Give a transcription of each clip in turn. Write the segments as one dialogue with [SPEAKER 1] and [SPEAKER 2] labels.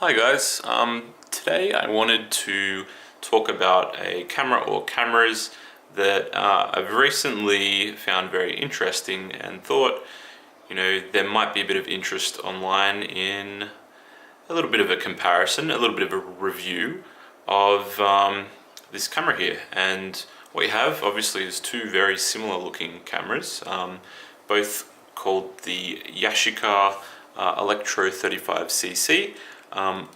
[SPEAKER 1] Hi guys, today I wanted to talk about a camera or cameras that I've recently found very interesting and thought, there might be a bit of interest online in a little bit of a comparison, a little bit of a review of this camera here. And what you have obviously is two very similar looking cameras, both called the Yashica Electro 35cc. On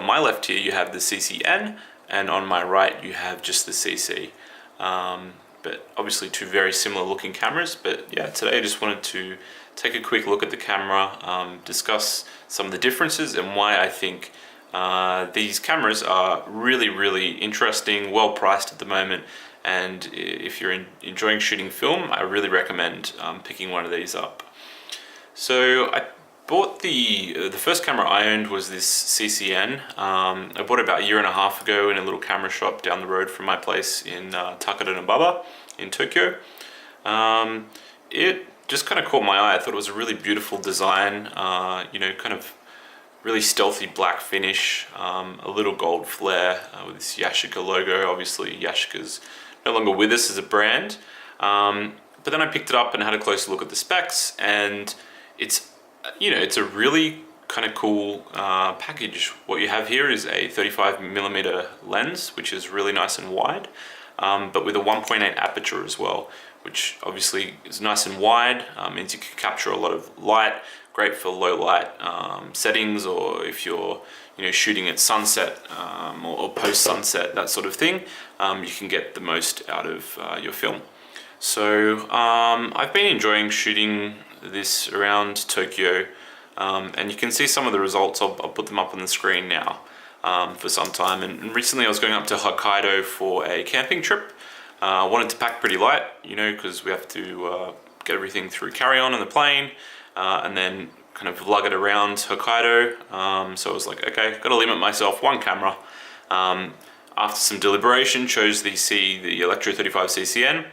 [SPEAKER 1] my left here you have the CCN, and on my right you have just the CC. But obviously two very similar looking cameras. But yeah, today I just wanted to take a quick look at the camera, discuss some of the differences and why I think these cameras are really interesting, well priced at the moment. And if you're enjoying shooting film, I really recommend picking one of these up. So I bought the first camera I owned was this CCN. I bought it about a year and a half ago in a little camera shop down the road from my place in Takarazuka in Tokyo. It just kind of caught my eye. I thought it was a really beautiful design, kind of really stealthy black finish, a little gold flare with this Yashica logo. Obviously Yashica's no longer with us as a brand. But then I picked it up and had a closer look at the specs, and it's a really kind of cool package. What you have here is a 35mm lens, which is really nice and wide, but with a 1.8 aperture as well, which obviously is nice and wide, means you can capture a lot of light, great for low light settings, or if you're shooting at sunset or post sunset, that sort of thing, you can get the most out of your film. So I've been enjoying shooting this around Tokyo, and you can see some of the results. I'll put them up on the screen now for some time. And recently I was going up to Hokkaido for a camping trip. I wanted to pack pretty light, because we have to get everything through carry-on on the plane, and then kind of lug it around Hokkaido. So I was like, okay, got to limit myself, one camera. After some deliberation, chose the Electro 35 CCN.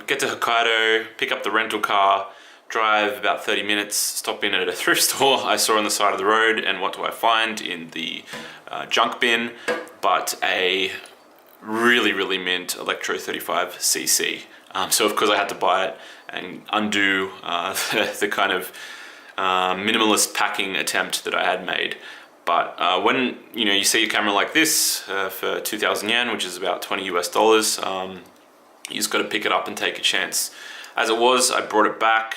[SPEAKER 1] Get to Hokkaido, pick up the rental car, drive about 30 minutes, stop in at a thrift store I saw on the side of the road, and what do I find in the junk bin but a really mint Electro 35cc. So of course I had to buy it and undo the kind of minimalist packing attempt that I had made. But when you see a camera like this for 2,000 yen, which is about $20 US, you just got to pick it up and take a chance. As it was, I brought it back.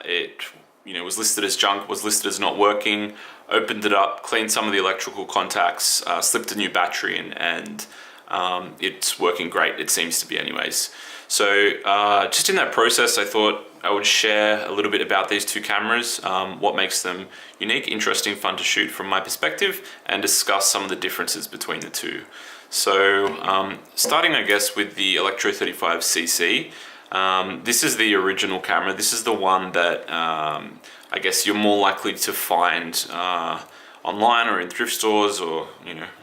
[SPEAKER 1] It was listed as junk, was listed as not working. Opened it up, cleaned some of the electrical contacts, slipped a new battery in, and it's working great. It seems to be, anyways. So just in that process, I thought I would share a little bit about these two cameras, what makes them unique, interesting, fun to shoot from my perspective, and discuss some of the differences between the two. So starting, I guess, with the Electro 35cc. This is the original camera. This is the one that I guess you're more likely to find online or in thrift stores, or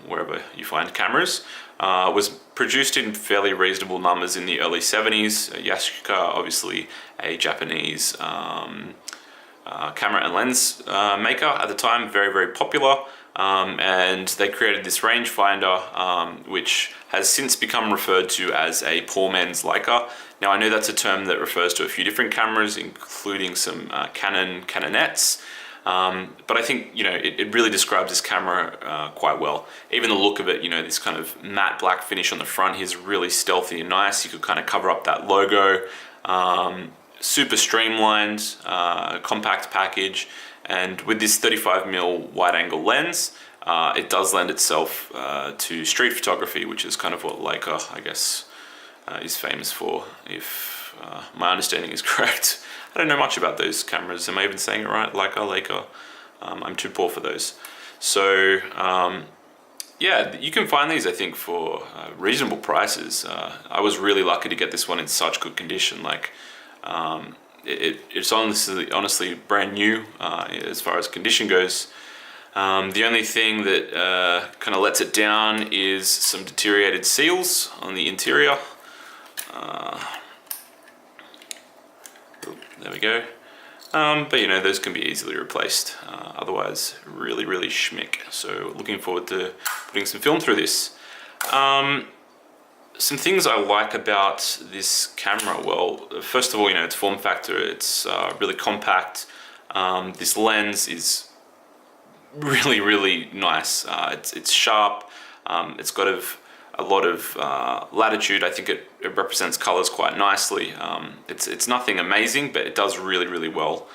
[SPEAKER 1] wherever you find cameras. Was produced in fairly reasonable numbers in the early 70s. Yashica, obviously a Japanese camera and lens maker at the time, very popular. And they created this rangefinder, which has since become referred to as a poor man's Leica. Now I know that's a term that refers to a few different cameras, including some Canonettes, but I think it really describes this camera quite well. Even the look of it, this kind of matte black finish on the front here is really stealthy and nice. You could kind of cover up that logo. Super streamlined, compact package. And with this 35mm wide-angle lens, it does lend itself to street photography, which is kind of what Leica, I guess, is famous for, if my understanding is correct. I don't know much about those cameras. Am I even saying it right? Leica. I'm too poor for those. So yeah, you can find these, I think, for reasonable prices. I was really lucky to get this one in such good condition. Like, it's honestly brand new as far as condition goes. The only thing that kind of lets it down is some deteriorated seals on the interior. There we go. But you know, those can be easily replaced. Otherwise, really schmick. So looking forward to putting some film through this. Some things I like about this camera, well, first of all, you know, its form factor, it's really compact. This lens is really nice. It's sharp. It's got a lot of latitude. I think it represents colors quite nicely. It's nothing amazing, but it does really well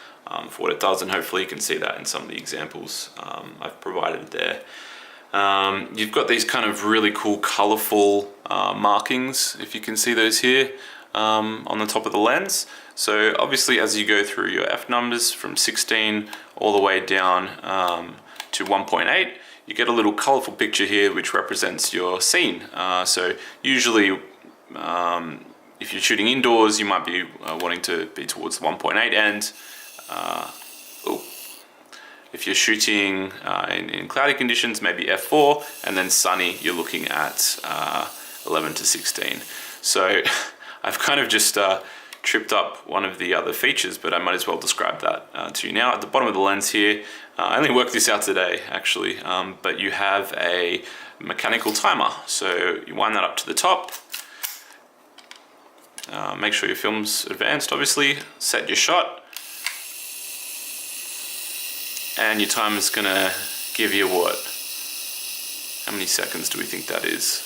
[SPEAKER 1] for what it does, and hopefully you can see that in some of the examples I've provided there. You've got these kind of really cool colorful markings, if you can see those here, on the top of the lens. So obviously as you go through your f numbers from 16 all the way down to 1.8, you get a little colorful picture here which represents your scene. So usually if you're shooting indoors, you might be wanting to be towards the 1.8 end. If you're shooting in cloudy conditions, maybe f4, and then sunny, you're looking at 11 to 16. So I've kind of just tripped up one of the other features, but I might as well describe that to you now. At the bottom of the lens here, I only worked this out today actually, but you have a mechanical timer. So you wind that up to the top, make sure your film's advanced obviously, set your shot, and your timer is gonna give you what? How many seconds do we think that is?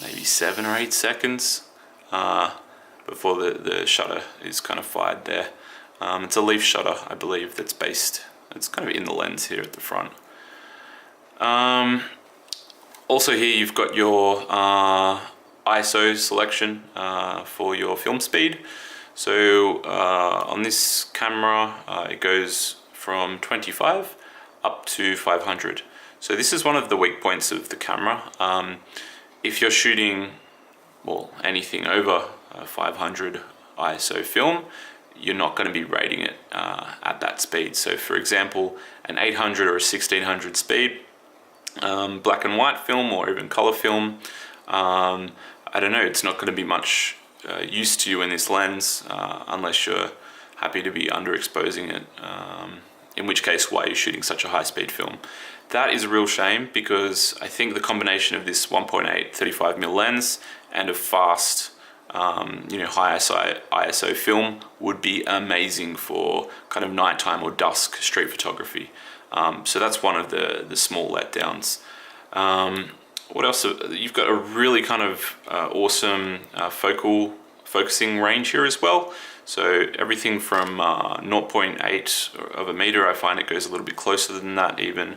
[SPEAKER 1] Maybe 7 or 8 seconds before the shutter is kind of fired there. It's a leaf shutter, I believe, that's based, it's kind of in the lens here at the front. Also here you've got your ISO selection for your film speed. So on this camera it goes from 25 up to 500. So this is one of the weak points of the camera. If you're shooting, well, anything over 500 ISO film, you're not going to be rating it at that speed. So for example, an 800 or a 1600 speed, black and white film or even color film, I don't know, it's not going to be much use to you in this lens unless you're happy to be underexposing it, in which case why are you shooting such a high speed film? That is a real shame, because I think the combination of this 1.8 35mm lens and a fast you know, high ISO film would be amazing for kind of nighttime or dusk street photography. So that's one of the small letdowns. What else? You've got a really kind of awesome focusing range here as well. So everything from 0.8 of a meter, I find it goes a little bit closer than that even,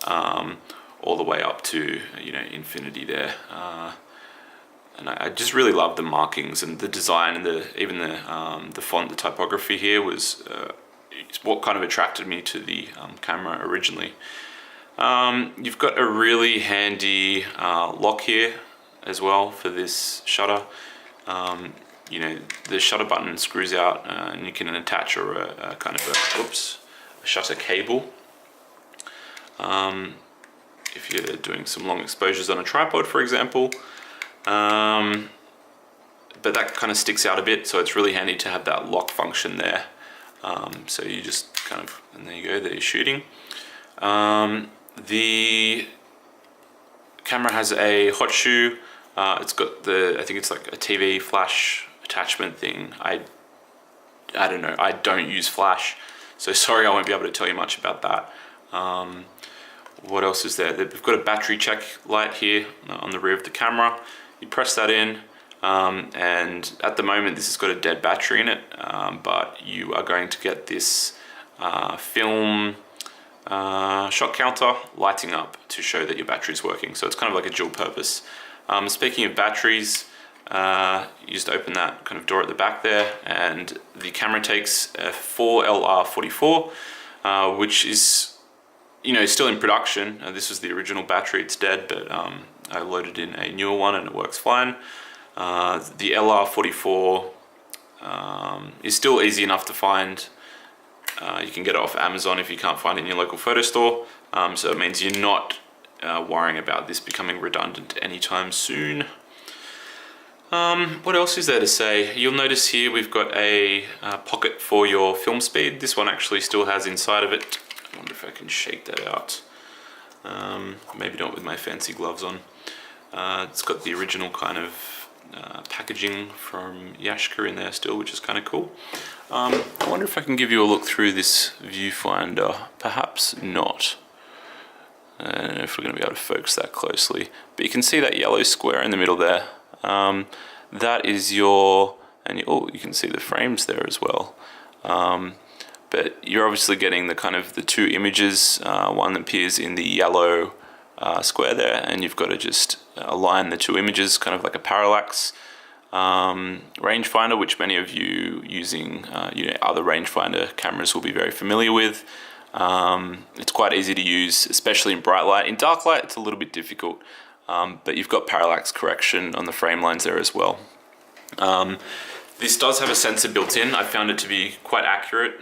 [SPEAKER 1] all the way up to, you know, infinity there. And I just really love the markings and the design, and even the font, the typography here was what kind of attracted me to the camera originally. You've got a really handy lock here as well for this shutter. You know, the shutter button screws out and you can attach a kind of a shutter cable. If you're doing some long exposures on a tripod, for example. But that kind of sticks out a bit, so it's really handy to have that lock function there. So you just kind of, and there you go, there you're shooting. The camera has a hot shoe. It's got I think it's like a TV flash attachment thing. I don't know, I don't use flash, so sorry I won't be able to tell you much about that. What else is there? They've got a battery check light here on the rear of the camera. You press that in, and at the moment this has got a dead battery in it, but you are going to get this film shot counter lighting up to show that your battery's working. So it's kind of like a dual purpose. Speaking of batteries, you just open that kind of door at the back there, and the camera takes a 4LR44, which is, you know, still in production. This was the original battery, it's dead, but I loaded in a newer one and it works fine. The LR44 is still easy enough to find. You can get it off Amazon if you can't find it in your local photo store. So it means you're not worrying about this becoming redundant anytime soon. What else is there to say? You'll notice here we've got a pocket for your film speed. This one actually still has inside of it. I wonder if I can shake that out. Maybe not with my fancy gloves on. It's got the original kind of packaging from Yashica in there still, which is kind of cool. I wonder if I can give you a look through this viewfinder. Perhaps not. I don't know if we're going to be able to focus that closely. But you can see that yellow square in the middle there. That is your, and you can see the frames there as well. But you're obviously getting the kind of the two images, one that appears in the yellow square there, and you've got to just align the two images kind of like a parallax. Rangefinder, which many of you using other rangefinder cameras will be very familiar with. It's quite easy to use, especially in bright light. In dark light it's a little bit difficult, but you've got parallax correction on the frame lines there as well. This does have a sensor built in. I found it to be quite accurate,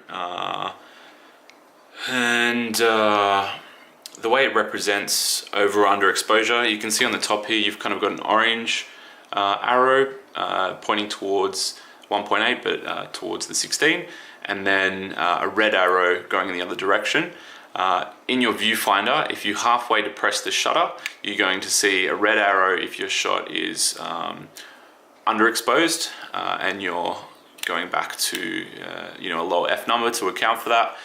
[SPEAKER 1] and the way it represents over or under exposure, you can see on the top here you've kind of got an orange arrow pointing towards 1.8 but towards the 16, and then a red arrow going in the other direction. In your viewfinder, if you halfway depress the shutter, you're going to see a red arrow if your shot is underexposed, and you're going back to a lower F number to account for that.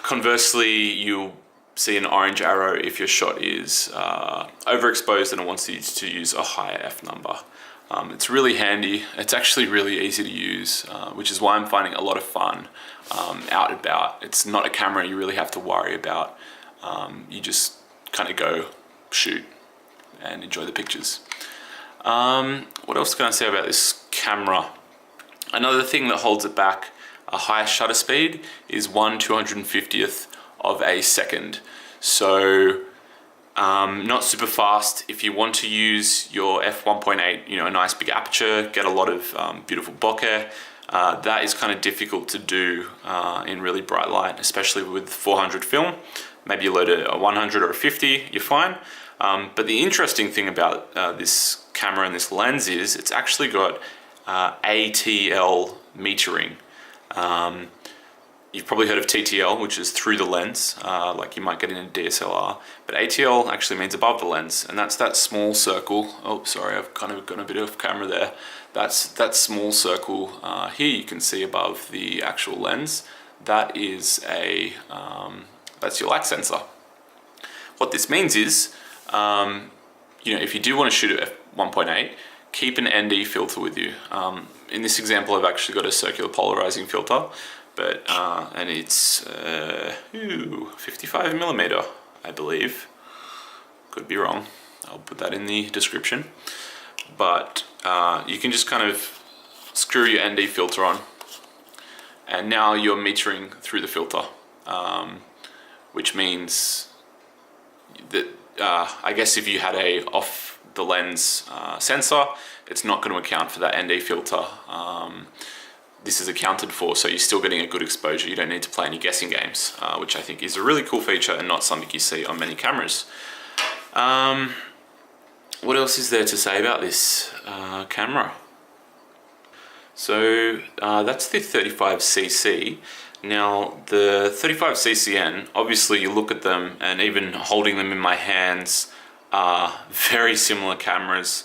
[SPEAKER 1] Conversely, you'll see an orange arrow if your shot is overexposed and it wants you to use a higher F number. It's really handy. It's actually really easy to use, which is why I'm finding a lot of fun out and about. It's not a camera you really have to worry about. You just kind of go shoot and enjoy the pictures. What else can I say about this camera? Another thing that holds it back a higher shutter speed is 1/250th of a second. So not super fast. If you want to use your f1.8, a nice big aperture, get a lot of beautiful bokeh, that is kind of difficult to do in really bright light, especially with 400 film. Maybe you load a 100 or a 50, you're fine. But the interesting thing about this camera and this lens is it's actually got ATL metering. You've probably heard of TTL, which is through the lens, like you might get in a DSLR, but ATL actually means above the lens, and that's that small circle. Oh, sorry, I've kind of gone a bit off camera there. That's that small circle here you can see above the actual lens. That is that's your light sensor. What this means is, if you do want to shoot at f1.8, keep an ND filter with you. In this example, I've actually got a circular polarizing filter, but and it's 55 millimeter, I believe. Could be wrong. I'll put that in the description. But you can just kind of screw your ND filter on, and now you're metering through the filter, which means that I guess if you had a off the lens sensor, it's not going to account for that ND filter. This is accounted for, so you're still getting a good exposure. You don't need to play any guessing games, which I think is a really cool feature and not something you see on many cameras. What else is there to say about this camera? So that's the 35cc. Now the 35 CCN, obviously you look at them, and even holding them in my hands are very similar cameras.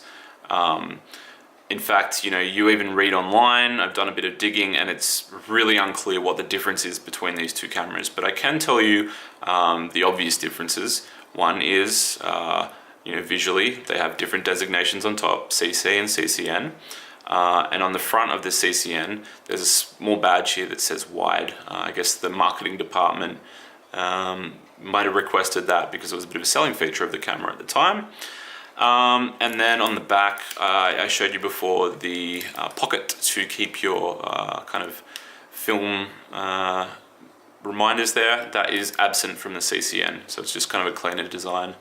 [SPEAKER 1] In fact, you even read online, I've done a bit of digging, and it's really unclear what the difference is between these two cameras. But I can tell you the obvious differences. One is, visually, they have different designations on top, CC and CCN. And on the front of the CCN, there's a small badge here that says wide. I guess the marketing department might have requested that because it was a bit of a selling feature of the camera at the time. And then on the back, I showed you before the pocket to keep your kind of film reminders there. That is absent from the CCN, so it's just kind of a cleaner design.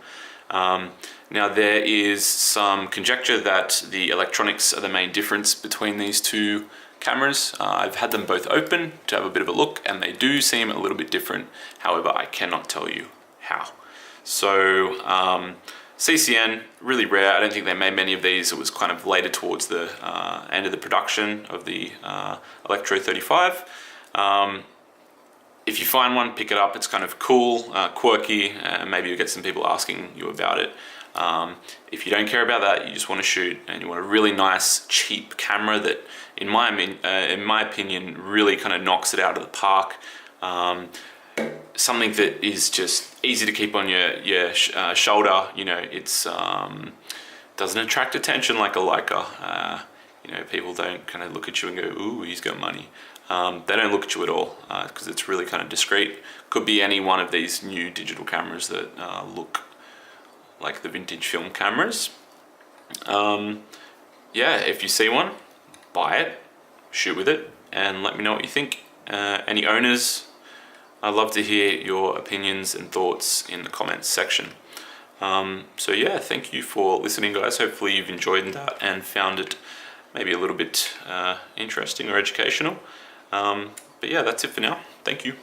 [SPEAKER 1] Now there is some conjecture that the electronics are the main difference between these two cameras. I've had them both open to have a bit of a look, and they do seem a little bit different. However, I cannot tell you how. So CCN, really rare. I don't think they made many of these. It was kind of later towards the end of the production of the Electro 35. If you find one, pick it up. It's kind of cool, quirky, and maybe you'll get some people asking you about it. If you don't care about that, you just want to shoot and you want a really nice, cheap camera that, in my opinion, really kind of knocks it out of the park. Something that is just easy to keep on your shoulder. You know, it's doesn't attract attention like a Leica. You know, people don't kind of look at you and go, "Ooh, he's got money." They don't look at you at all because it's really kind of discreet. Could be any one of these new digital cameras that look like the vintage film cameras. Yeah, if you see one, buy it, shoot with it, and let me know what you think. Any owners, I'd love to hear your opinions and thoughts in the comments section. So yeah, thank you for listening, guys. Hopefully you've enjoyed that and found it maybe a little bit interesting or educational. But yeah, that's it for now. Thank you.